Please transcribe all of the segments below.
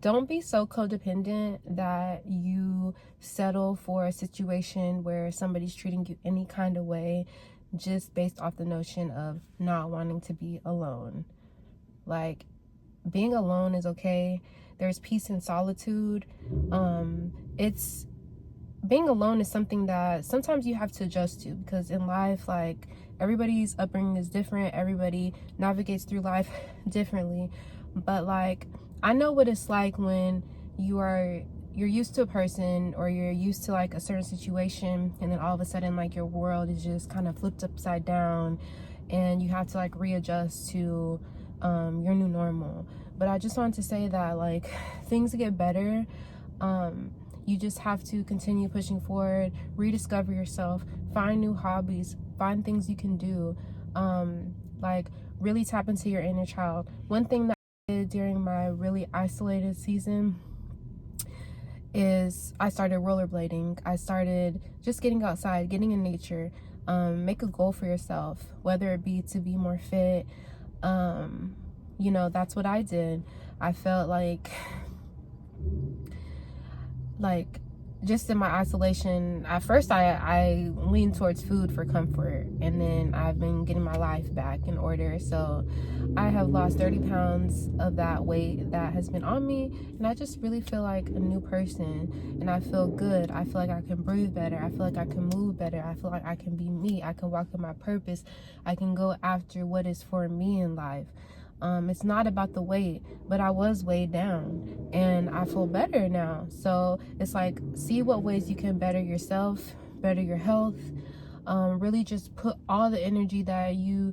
don't be so codependent that you settle for a situation where somebody's treating you any kind of way just based off the notion of not wanting to be alone. Like, being alone is okay. There's peace in solitude. It's being alone is something that sometimes you have to adjust to, because in life, like, everybody's upbringing is different. Everybody navigates through life differently. But like, I know what it's like when you're used to a person, or you're used to like a certain situation, and then all of a sudden like your world is just kind of flipped upside down and you have to like readjust to your new normal. But I just wanted to say that like things get better. You just have to continue pushing forward, rediscover yourself, find new hobbies, find things you can do, like really tap into your inner child. One thing that I did during my really isolated season is I started rollerblading. I started just getting outside, getting in nature. Make a goal for yourself, whether it be to be more fit. You know, that's what I did. I felt like just in my isolation, at first I leaned towards food for comfort, and then I've been getting my life back in order. So I have lost 30 pounds of that weight that has been on me, and I just really feel like a new person, and I feel good. I feel like I can breathe better. I feel like I can move better. I feel like I can be me. I can walk in my purpose. I can go after what is for me in life. It's not about the weight, but I was weighed down and I feel better now. So it's like, see what ways you can better yourself, better your health. Really just put all the energy that you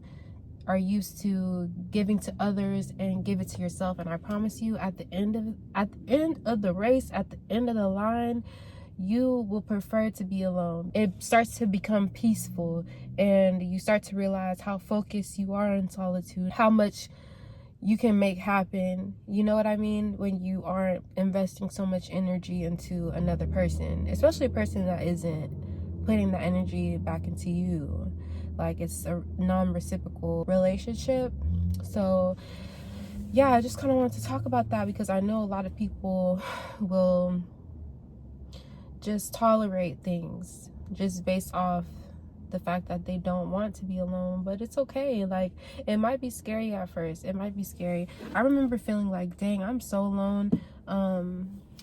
are used to giving to others and give it to yourself. And I promise you, at the end of the race, at the end of the line, you will prefer to be alone. It starts to become peaceful, and you start to realize how focused you are in solitude, how much you can make happen, you know what I mean, when you aren't investing so much energy into another person, especially a person that isn't putting that energy back into you. Like, it's a non-reciprocal relationship. So yeah, I just kind of wanted to talk about that, because I know a lot of people will just tolerate things just based off the fact that they don't want to be alone. But it's okay. Like, it might be scary at first. It might be scary. I remember feeling like, dang, I'm so alone.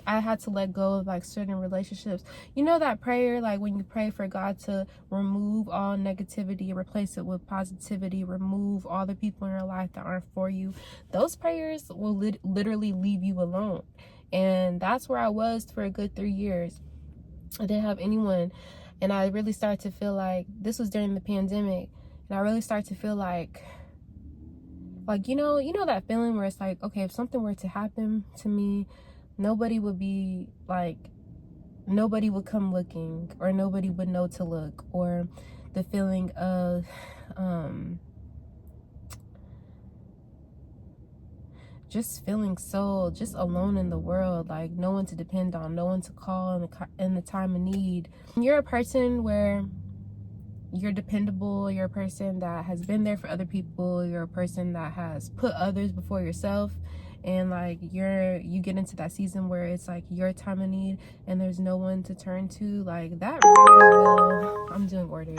I had to let go of like certain relationships. You know that prayer, like when you pray for God to remove all negativity, replace it with positivity, remove all the people in your life that aren't for you, those prayers will literally leave you alone. And that's where I was for a good 3 years. I didn't have anyone. And I really started to feel like, this was during the pandemic, and I really started to feel like you know that feeling where it's like, okay, if something were to happen to me, nobody would come looking, or nobody would know to look, or the feeling of just feeling so just alone in the world, like no one to depend on, no one to call in the time of need. You're a person where you're dependable, you're a person that has been there for other people, you're a person that has put others before yourself, and like you get into that season where it's like your time of need and there's no one to turn to, like that really will, I'm doing orders.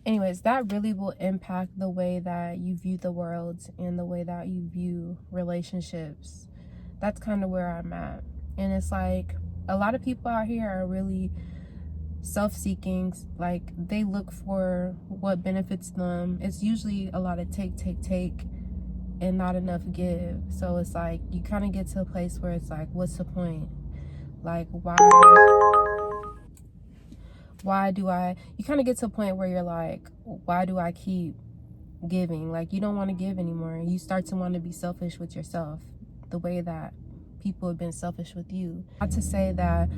Anyways, that really will impact the way that you view the world and the way that you view relationships. That's kind of where I'm at. And it's like, a lot of people out here are really self-seeking. Like, they look for what benefits them. It's usually a lot of take, and not enough give. So it's like, you kind of get to a place where it's like, what's the point? Like, you kind of get to a point where you're like, why do I keep giving? Like, you don't want to give anymore. You start to want to be selfish with yourself, the way that people have been selfish with you. Not to say that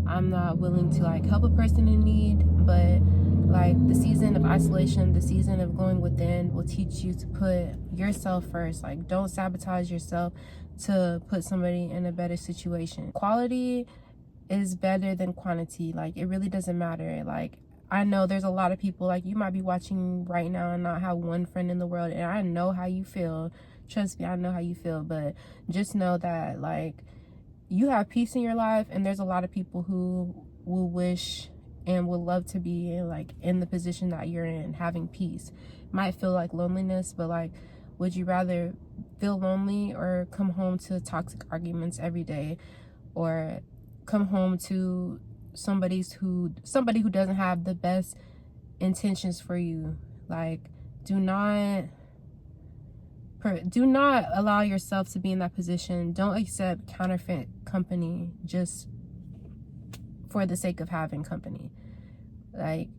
I'm not willing to like help a person in need, but like the season of isolation, the season of going within will teach you to put yourself first. Like, don't sabotage yourself to put somebody in a better situation. Quality is better than quantity. Like, it really doesn't matter. Like, I know there's a lot of people, like, you might be watching right now and not have one friend in the world, and I know how you feel trust me, I know how you feel, but just know that like you have peace in your life, and there's a lot of people who will wish and would love to be like in the position that you're in, having peace. Might feel like loneliness, but like, would you rather feel lonely or come home to toxic arguments every day, or come home to somebody who doesn't have the best intentions for you? Like, do not allow yourself to be in that position. Don't accept counterfeit company just for the sake of having company. Like,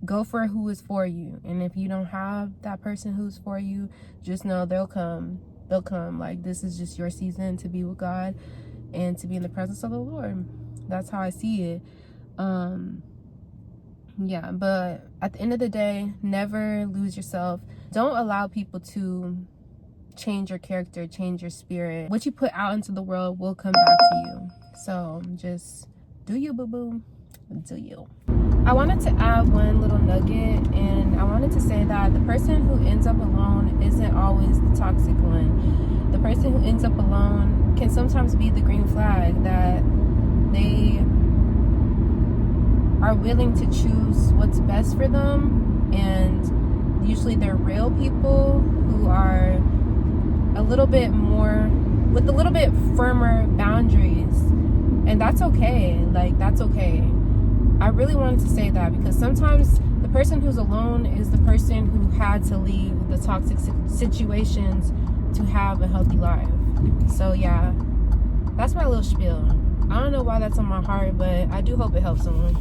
go for who is for you. And if you don't have that person who's for you, just know they'll come. Like, this is just your season to be with God and to be in the presence of the Lord. That's how I see it. Yeah, but at the end of the day, never lose yourself. Don't allow people to change your character, change your spirit. What you put out into the world will come back to you. So just do you, boo-boo. Do you. I wanted to add one little nugget, and I wanted to say that the person who ends up alone isn't always the toxic one. The person who ends up alone can sometimes be the green flag, that they are willing to choose what's best for them, and usually they're real people who are a little bit more, with a little bit firmer boundaries, and that's okay. Like, that's okay. I really wanted to say that because sometimes the person who's alone is the person who had to leave the toxic situations to have a healthy life. So yeah, that's my little spiel. I don't know why that's on my heart, but I do hope it helps someone.